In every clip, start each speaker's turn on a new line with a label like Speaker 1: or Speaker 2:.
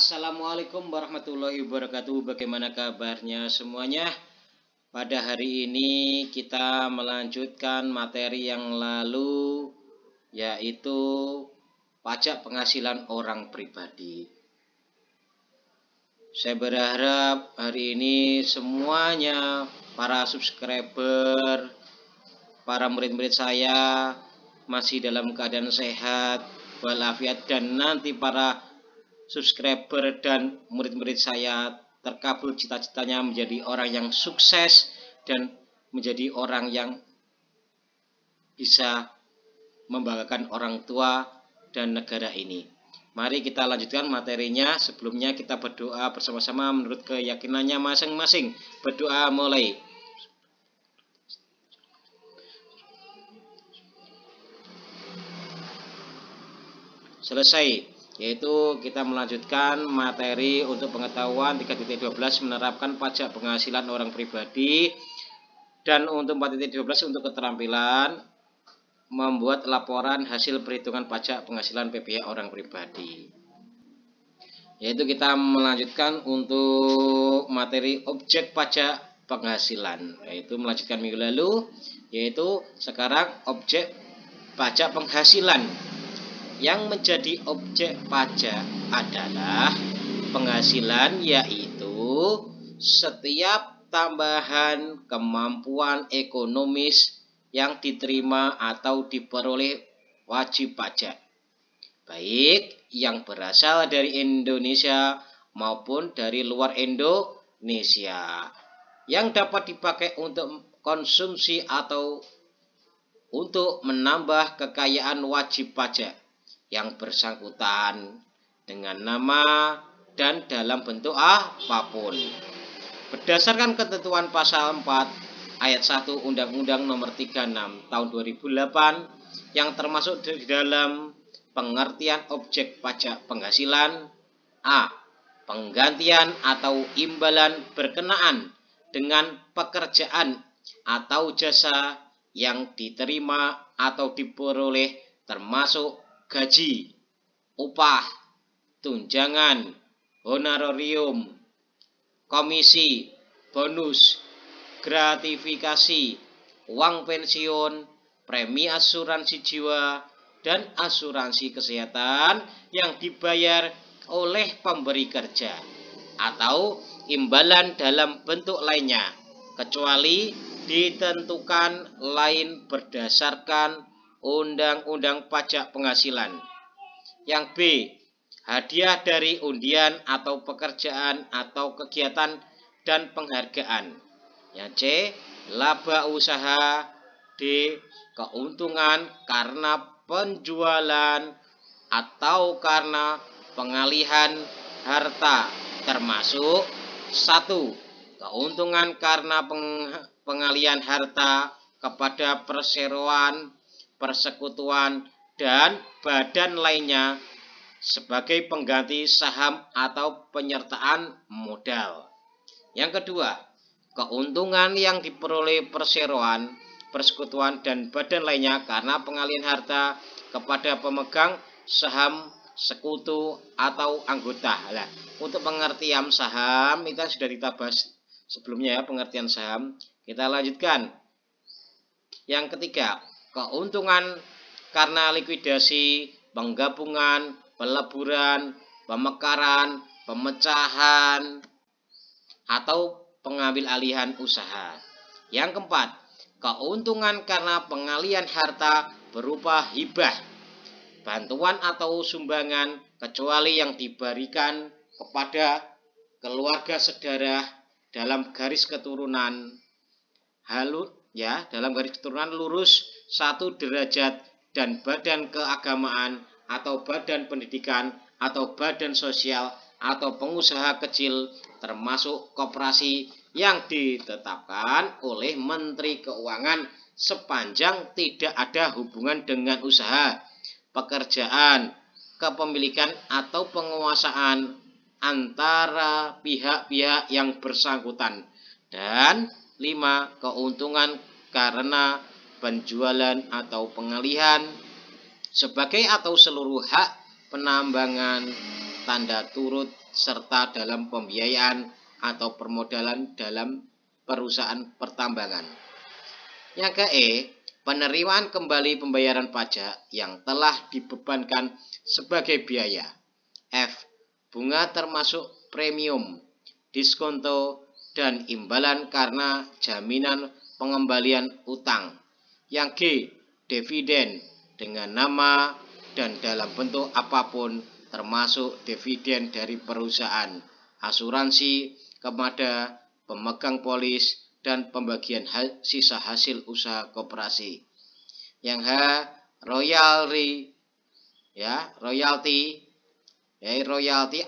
Speaker 1: Assalamualaikum warahmatullahi wabarakatuh. Bagaimana kabarnya semuanya? Pada hari ini kita melanjutkan materi yang lalu, yaitu pajak penghasilan orang pribadi. Saya berharap hari ini semuanya, para subscriber, para murid-murid saya masih dalam keadaan sehat walafiat, dan nanti para subscriber dan murid-murid saya terkabul cita-citanya menjadi orang yang sukses dan menjadi orang yang bisa membanggakan orang tua dan negara ini. Mari kita lanjutkan materinya. Sebelumnya kita berdoa bersama-sama menurut keyakinannya masing-masing. Berdoa mulai. Selesai. Yaitu kita melanjutkan materi untuk pengetahuan 3.12 menerapkan pajak penghasilan orang pribadi, dan untuk 4.12 untuk keterampilan membuat laporan hasil perhitungan pajak penghasilan PPh orang pribadi. Yaitu kita melanjutkan untuk materi objek pajak penghasilan, yaitu melanjutkan minggu lalu, yaitu sekarang objek pajak penghasilan. Yang menjadi objek pajak adalah penghasilan, yaitu setiap tambahan kemampuan ekonomis yang diterima atau diperoleh wajib pajak, baik yang berasal dari Indonesia maupun dari luar Indonesia, yang dapat dipakai untuk konsumsi atau untuk menambah kekayaan wajib pajak yang bersangkutan dengan nama dan dalam bentuk apapun. Berdasarkan ketentuan pasal 4 ayat 1 Undang-Undang Nomor 36 Tahun 2008 yang termasuk di dalam pengertian objek pajak penghasilan: A. Penggantian atau imbalan berkenaan dengan pekerjaan atau jasa yang diterima atau diperoleh, termasuk gaji, upah, tunjangan, honorarium, komisi, bonus, gratifikasi, uang pensiun, premi asuransi jiwa, dan asuransi kesehatan yang dibayar oleh pemberi kerja, atau imbalan dalam bentuk lainnya, kecuali ditentukan lain berdasarkan Undang-Undang Pajak Penghasilan. Yang B. Hadiah dari undian atau pekerjaan atau kegiatan dan penghargaan. Yang C. Laba usaha. D. Keuntungan karena penjualan atau karena pengalihan harta, termasuk 1. Keuntungan karena pengalihan harta kepada perseroan, persekutuan, dan badan lainnya sebagai pengganti saham atau penyertaan modal. Yang kedua, keuntungan yang diperoleh perseroan, persekutuan, dan badan lainnya karena pengalihan harta kepada pemegang saham, sekutu, atau anggota. Nah, untuk pengertian saham itu sudah kita bahas sebelumnya ya, pengertian saham. Kita lanjutkan. Yang ketiga, keuntungan karena likuidasi, penggabungan, peleburan, pemekaran, pemecahan, atau pengambil alihan usaha. Yang keempat, keuntungan karena pengalihan harta berupa hibah, bantuan atau sumbangan, kecuali yang diberikan kepada keluarga sedarah dalam garis keturunan dalam garis keturunan lurus 1 derajat, dan badan keagamaan atau badan pendidikan atau badan sosial atau pengusaha kecil, termasuk koperasi yang ditetapkan oleh Menteri Keuangan sepanjang tidak ada hubungan dengan usaha, pekerjaan, kepemilikan, atau penguasaan antara pihak-pihak yang bersangkutan. Dan 5. Keuntungan karena penjualan atau pengalihan sebagai atau seluruh hak penambangan, tanda turut serta dalam pembiayaan atau permodalan dalam perusahaan pertambangan. Yang ke E, penerimaan kembali pembayaran pajak yang telah dibebankan sebagai biaya. F, bunga termasuk premium, diskonto, dan imbalan karena jaminan pengembalian utang. Yang G, dividen dengan nama dan dalam bentuk apapun termasuk dividen dari perusahaan, asuransi kepada pemegang polis, dan pembagian sisa hasil usaha koperasi. Yang H, royalti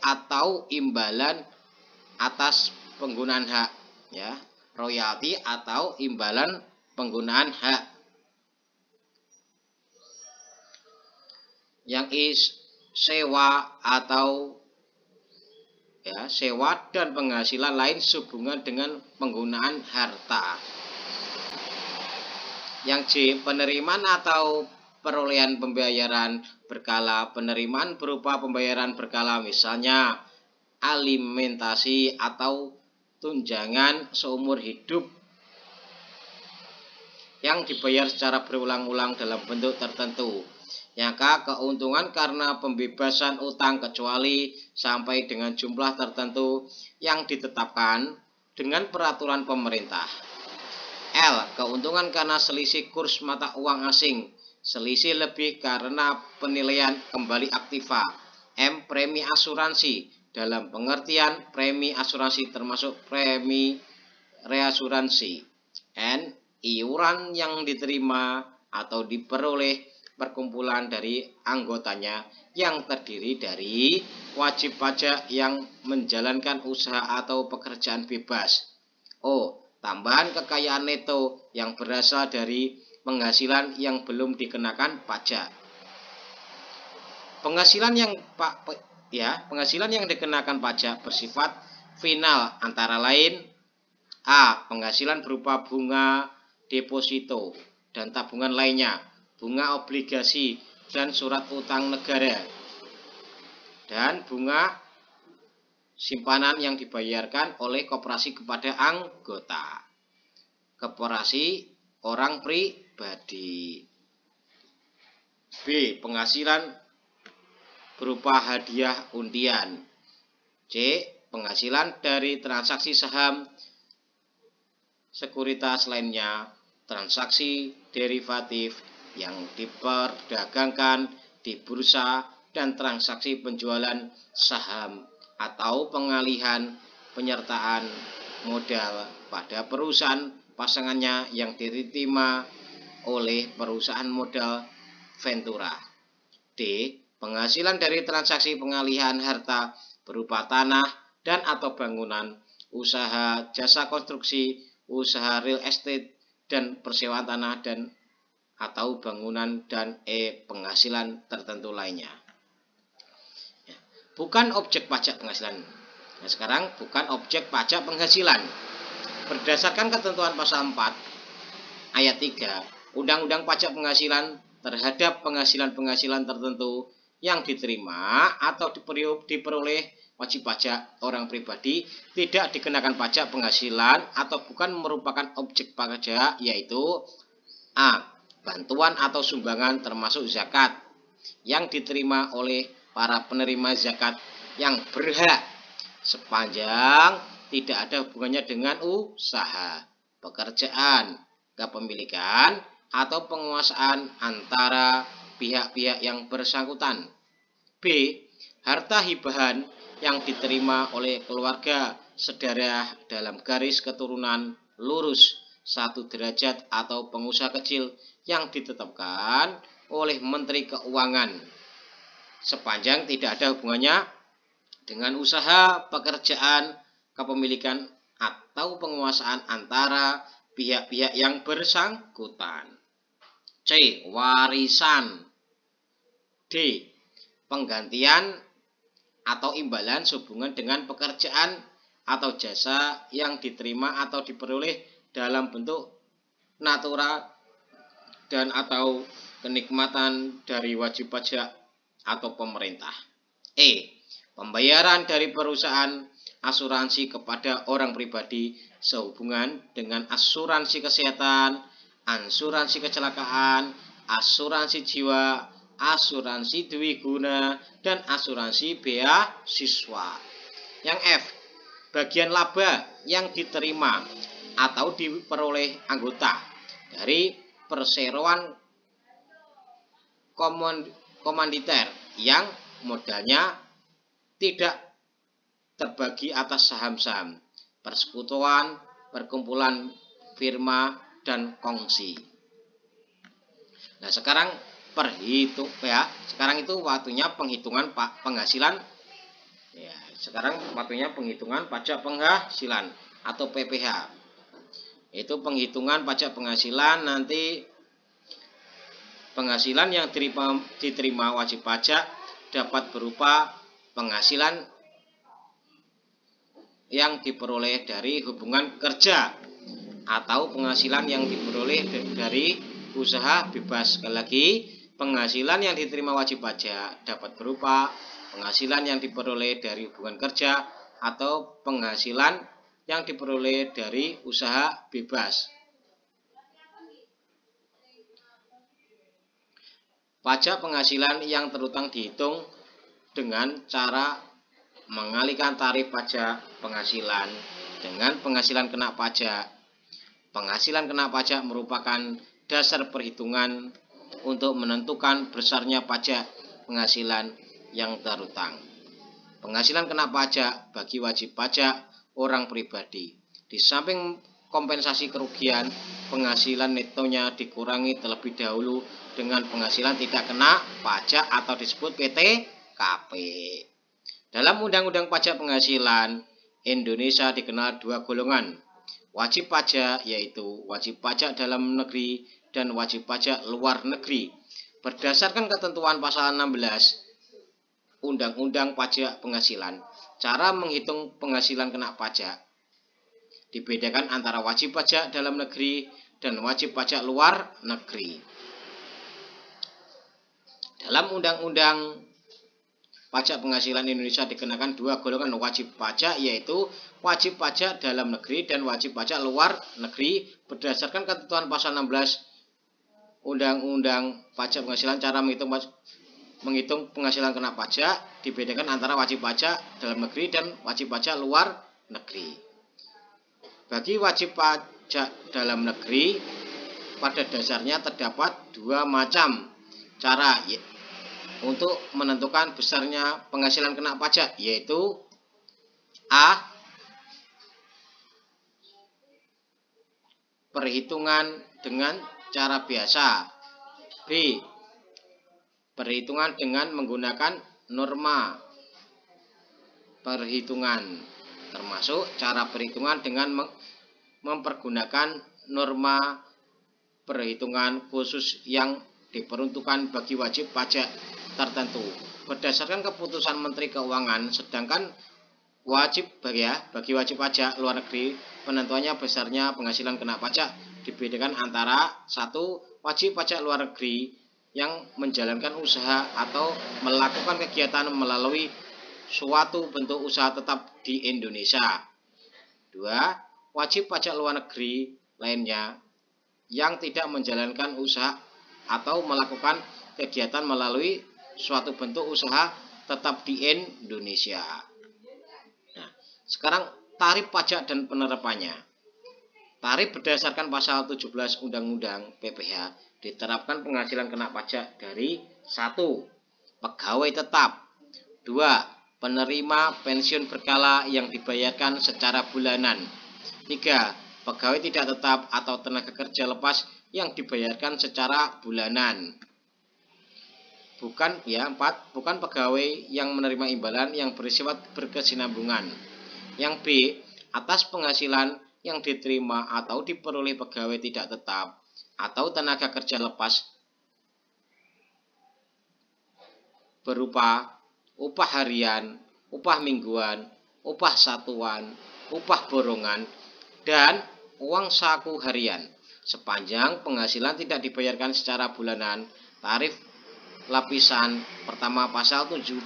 Speaker 1: atau imbalan atas penggunaan hak, ya, royalti atau imbalan penggunaan hak. Yang I, sewa atau sewa dan penghasilan lain sehubungan dengan penggunaan harta. Yang J, penerimaan atau perolehan pembayaran berkala. Penerimaan berupa pembayaran berkala, misalnya alimentasi atau tunjangan seumur hidup yang dibayar secara berulang-ulang dalam bentuk tertentu. Yang K, keuntungan karena pembebasan utang kecuali sampai dengan jumlah tertentu yang ditetapkan dengan peraturan pemerintah. L, keuntungan karena selisih kurs mata uang asing, selisih lebih karena penilaian kembali aktiva. M, premi asuransi, dalam pengertian premi asuransi termasuk premi reasuransi. N, iuran yang diterima atau diperoleh perkumpulan dari anggotanya yang terdiri dari wajib pajak yang menjalankan usaha atau pekerjaan bebas. O, tambahan kekayaan neto yang berasal dari penghasilan yang belum dikenakan pajak. Penghasilan yang dikenakan pajak bersifat final, antara lain A, penghasilan berupa bunga deposito dan tabungan lainnya, bunga obligasi dan surat utang negara, dan bunga simpanan yang dibayarkan oleh koperasi kepada anggota koperasi orang pribadi. B, penghasilan berupa hadiah undian. C, penghasilan dari transaksi saham, sekuritas lainnya, transaksi derivatif yang diperdagangkan di bursa, dan transaksi penjualan saham atau pengalihan penyertaan modal pada perusahaan pasangannya yang diterima oleh perusahaan modal Ventura. D, penghasilan dari transaksi pengalihan harta berupa tanah dan atau bangunan, usaha jasa konstruksi, usaha real estate, dan persewaan tanah dan atau bangunan, dan E, penghasilan tertentu lainnya. Bukan objek pajak penghasilan. Nah, sekarang bukan objek pajak penghasilan. Berdasarkan ketentuan pasal 4 ayat 3 Undang-Undang Pajak Penghasilan, terhadap penghasilan-penghasilan tertentu yang diterima atau diperoleh wajib pajak orang pribadi tidak dikenakan pajak penghasilan atau bukan merupakan objek pajak, yaitu A, bantuan atau sumbangan termasuk zakat yang diterima oleh para penerima zakat yang berhak sepanjang tidak ada hubungannya dengan usaha, pekerjaan, kepemilikan, atau penguasaan antara pihak-pihak yang bersangkutan. B, harta hibahan yang diterima oleh keluarga sedarah dalam garis keturunan lurus 1 derajat atau pengusaha kecil yang ditetapkan oleh Menteri Keuangan sepanjang tidak ada hubungannya dengan usaha, pekerjaan, kepemilikan, atau penguasaan antara pihak-pihak yang bersangkutan. C, warisan. D, penggantian atau imbalan sehubungan dengan pekerjaan atau jasa yang diterima atau diperoleh dalam bentuk natura dan atau kenikmatan dari wajib pajak atau pemerintah. E, Pembayaran dari perusahaan asuransi kepada orang pribadi sehubungan dengan asuransi kesehatan, asuransi kecelakaan, asuransi jiwa, asuransi dwiguna, dan asuransi beasiswa. Yang F, bagian laba yang diterima atau diperoleh anggota dari perseroan komanditer yang modalnya tidak terbagi atas saham-saham, persekutuan, perkumpulan firma, dan kongsi. Nah, sekarang sekarang itu waktunya penghitungan penghasilan. Ya, sekarang waktunya penghitungan pajak penghasilan atau PPh. Itu penghitungan pajak penghasilan. Nanti penghasilan yang diterima wajib pajak dapat berupa penghasilan yang diperoleh dari hubungan kerja atau penghasilan yang diperoleh dari usaha bebas. Sekali lagi, penghasilan yang diterima wajib pajak dapat berupa penghasilan yang diperoleh dari hubungan kerja atau penghasilan yang diperoleh dari usaha bebas. Pajak penghasilan yang terutang dihitung dengan cara mengalihkan tarif pajak penghasilan dengan penghasilan kena pajak. Penghasilan kena pajak merupakan dasar perhitungan untuk menentukan besarnya pajak penghasilan yang terutang. Penghasilan kena pajak bagi wajib pajak orang pribadi. Di samping kompensasi kerugian, penghasilan netonya dikurangi terlebih dahulu dengan penghasilan tidak kena pajak atau disebut PTKP. Dalam Undang-Undang Pajak Penghasilan, Indonesia dikenal dua golongan. Wajib pajak yaitu wajib pajak dalam negeri dan wajib pajak luar negeri. Berdasarkan ketentuan pasal 16 Undang-Undang Pajak Penghasilan, cara menghitung penghasilan kena pajak dibedakan antara wajib pajak dalam negeri dan wajib pajak luar negeri. Dalam Undang-Undang Pajak Penghasilan Indonesia dikenakan dua golongan wajib pajak, yaitu wajib pajak dalam negeri dan wajib pajak luar negeri. Berdasarkan ketentuan pasal 16 Undang-Undang Pajak Penghasilan, cara menghitung penghasilan kena pajak dibedakan antara wajib pajak dalam negeri dan wajib pajak luar negeri. Bagi wajib pajak dalam negeri, pada dasarnya terdapat dua macam cara untuk menentukan besarnya penghasilan kena pajak, yaitu A. Perhitungan dengan cara biasa. B. Perhitungan dengan menggunakan norma perhitungan, termasuk cara perhitungan dengan mempergunakan norma perhitungan khusus yang diperuntukkan bagi wajib pajak tertentu berdasarkan keputusan Menteri Keuangan. Sedangkan bagi wajib pajak luar negeri, penentuannya besarnya penghasilan kena pajak dibedakan antara 1. Wajib pajak luar negeri yang menjalankan usaha atau melakukan kegiatan melalui suatu bentuk usaha tetap di Indonesia. 2. Wajib pajak luar negeri lainnya yang tidak menjalankan usaha atau melakukan kegiatan melalui suatu bentuk usaha tetap di Indonesia. Nah, sekarang tarif pajak dan penerapannya. Tarif berdasarkan pasal 17 Undang-Undang PPh diterapkan penghasilan kena pajak dari 1. Pegawai tetap. 2. Penerima pensiun berkala yang dibayarkan secara bulanan. 3. Pegawai tidak tetap atau tenaga kerja lepas yang dibayarkan secara bulanan. 4. Bukan pegawai yang menerima imbalan yang bersifat berkesinambungan. Yang B. Atas penghasilan yang diterima atau diperoleh pegawai tidak tetap atau tenaga kerja lepas berupa upah harian, upah mingguan, upah satuan, upah borongan, dan uang saku harian. Sepanjang penghasilan tidak dibayarkan secara bulanan, tarif lapisan pertama pasal 17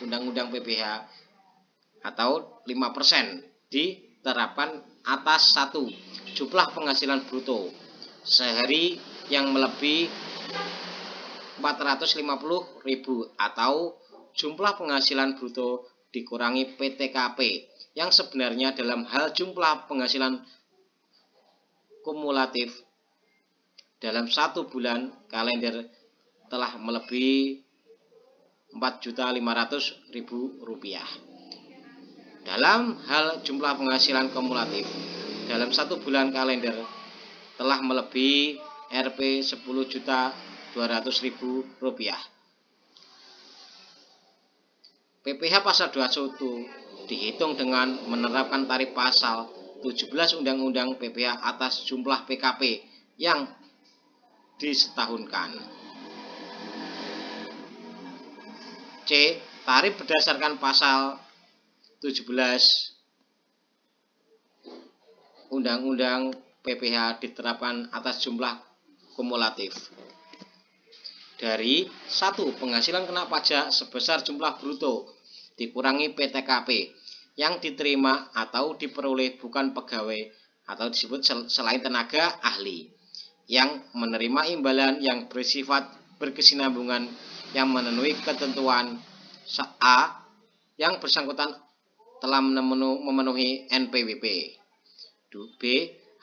Speaker 1: Undang-Undang PPH atau 5% diterapkan atas 1. Jumlah penghasilan bruto sehari yang melebihi 450.000 atau jumlah penghasilan bruto dikurangi PTKP yang sebenarnya dalam hal jumlah penghasilan kumulatif dalam 1 bulan kalender telah melebihi Rp4.500.000. Dalam hal jumlah penghasilan kumulatif dalam 1 bulan kalender telah melebihi Rp 10.200.000. PPh pasal 21 dihitung dengan menerapkan tarif pasal 17 Undang-Undang PPh atas jumlah PKP yang disetahunkan. C. Tarif berdasarkan pasal 17 Undang-Undang PPh diterapkan atas jumlah kumulatif dari 1. Penghasilan kena pajak sebesar jumlah bruto dikurangi PTKP yang diterima atau diperoleh bukan pegawai atau disebut selain tenaga ahli yang menerima imbalan yang bersifat berkesinambungan yang memenuhi ketentuan A yang bersangkutan telah memenuhi NPWP. B.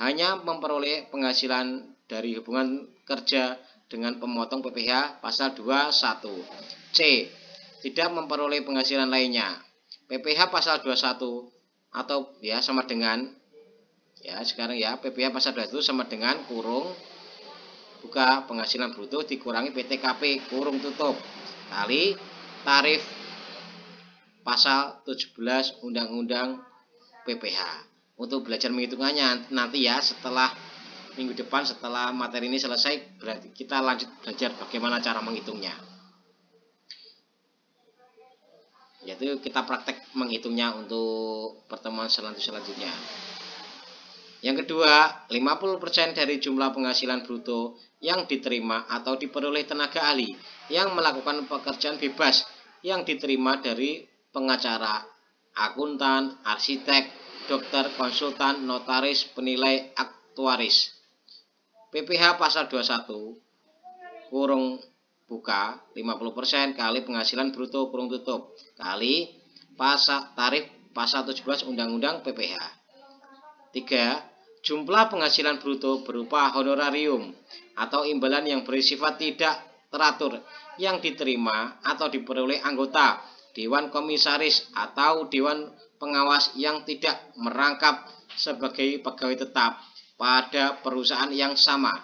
Speaker 1: Hanya memperoleh penghasilan dari hubungan kerja dengan pemotong PPh pasal 21. C. Tidak memperoleh penghasilan lainnya. PPh pasal 21 atau ya sama dengan sekarang PPh pasal 21 sama dengan kurung buka penghasilan bruto dikurangi PTKP kurung tutup kali tarif pasal 17 Undang-Undang PPh. Untuk belajar menghitungannya nanti setelah minggu depan setelah materi ini selesai berarti kita lanjut belajar bagaimana cara menghitungnya. Yaitu kita praktek menghitungnya untuk pertemuan selanjutnya. Yang kedua, 50% dari jumlah penghasilan bruto yang diterima atau diperoleh tenaga ahli yang melakukan pekerjaan bebas yang diterima dari pengacara, akuntan, arsitek, dokter, konsultan, notaris, penilai, aktuaris. PPh pasal 21 kurung buka 50% kali penghasilan bruto kurung tutup kali tarif pasal 17 Undang-Undang PPh. 3. Jumlah penghasilan bruto berupa honorarium atau imbalan yang bersifat tidak teratur yang diterima atau diperoleh anggota Dewan Komisaris atau Dewan Pengawas yang tidak merangkap sebagai pegawai tetap pada perusahaan yang sama.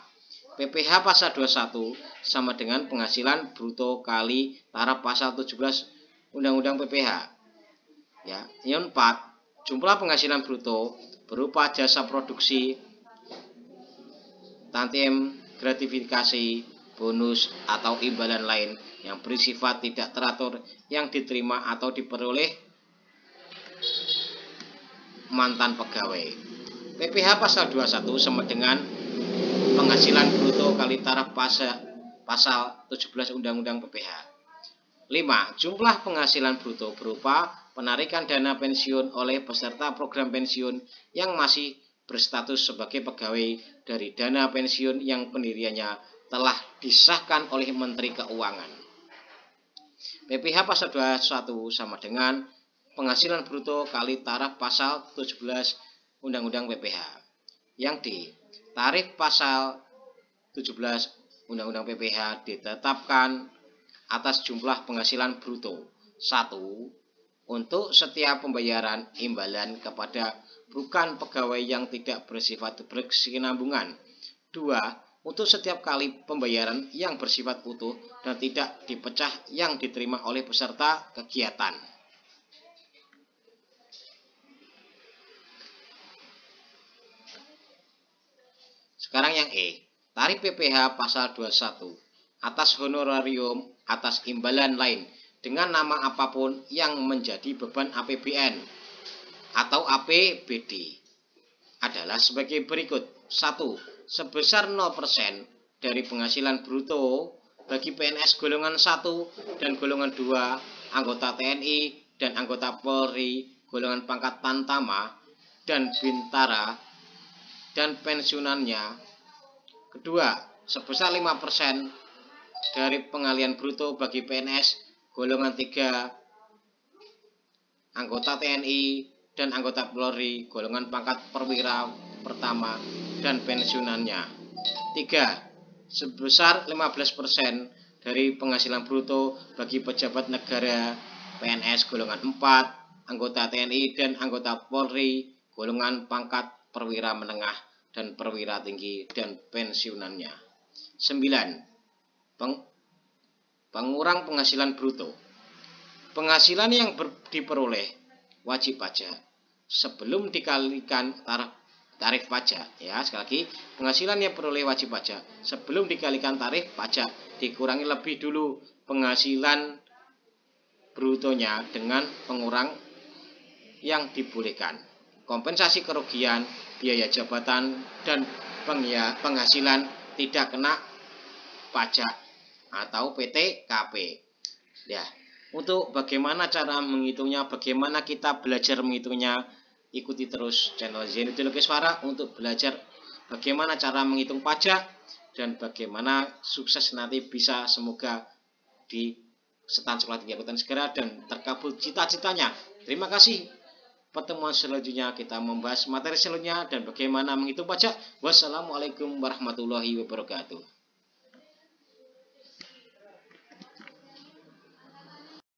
Speaker 1: PPh pasal 21 sama dengan penghasilan bruto kali taraf pasal 17 Undang-Undang PPh. Yang 4. Jumlah penghasilan bruto berupa jasa produksi, tantiem, gratifikasi, bonus atau imbalan lain yang bersifat tidak teratur yang diterima atau diperoleh mantan pegawai. PPh pasal 21 sama dengan penghasilan bruto kali taraf pasal 17 Undang-Undang PPh. 5. Jumlah penghasilan bruto berupa penarikan dana pensiun oleh peserta program pensiun yang masih berstatus sebagai pegawai dari dana pensiun yang pendiriannya telah disahkan oleh Menteri Keuangan. PPh pasal 21 sama dengan penghasilan bruto kali taraf pasal 17 Undang-Undang PPh. Yang D. Tarif pasal 17 Undang-Undang PPh ditetapkan atas jumlah penghasilan bruto. 1. Untuk setiap pembayaran imbalan kepada bukan pegawai yang tidak bersifat berkesinambungan. 2. Untuk setiap kali pembayaran yang bersifat utuh dan tidak dipecah yang diterima oleh peserta kegiatan. Sekarang yang E. Tarif PPh pasal 21 atas honorarium atas imbalan lain dengan nama apapun yang menjadi beban APBN atau APBD adalah sebagai berikut. 1. Sebesar 0% dari penghasilan bruto bagi PNS golongan 1 dan golongan 2, anggota TNI dan anggota Polri golongan pangkat Tantama dan Bintara dan pensiunannya. Kedua, sebesar 5% dari pengalian bruto bagi PNS golongan 3, anggota TNI dan anggota Polri golongan pangkat perwira pertama dan pensiunannya. 3. Sebesar 15% dari penghasilan bruto bagi pejabat negara PNS golongan 4, anggota TNI dan anggota Polri golongan pangkat perwira menengah dan perwira tinggi dan pensiunannya. 9. Pengurang penghasilan bruto. Penghasilan yang diperoleh wajib pajak sebelum dikalikan tarif pajak, ya sekali lagi, penghasilan yang peroleh wajib pajak sebelum dikalikan tarif pajak dikurangi lebih dulu penghasilan brutonya dengan pengurang yang dibolehkan. Kompensasi kerugian, biaya jabatan dan penghasilan tidak kena pajak atau PTKP. Ya, untuk bagaimana cara menghitungnya, bagaimana kita belajar menghitungnya, ikuti terus channel Zainuddin Lokeswara untuk belajar bagaimana cara menghitung pajak dan bagaimana sukses nanti bisa semoga di setan sekolah tinggi angkutan segera dan terkabul cita-citanya. Terima kasih. Pertemuan selanjutnya kita membahas materi selanjutnya dan bagaimana menghitung pajak. Wassalamualaikum warahmatullahi wabarakatuh.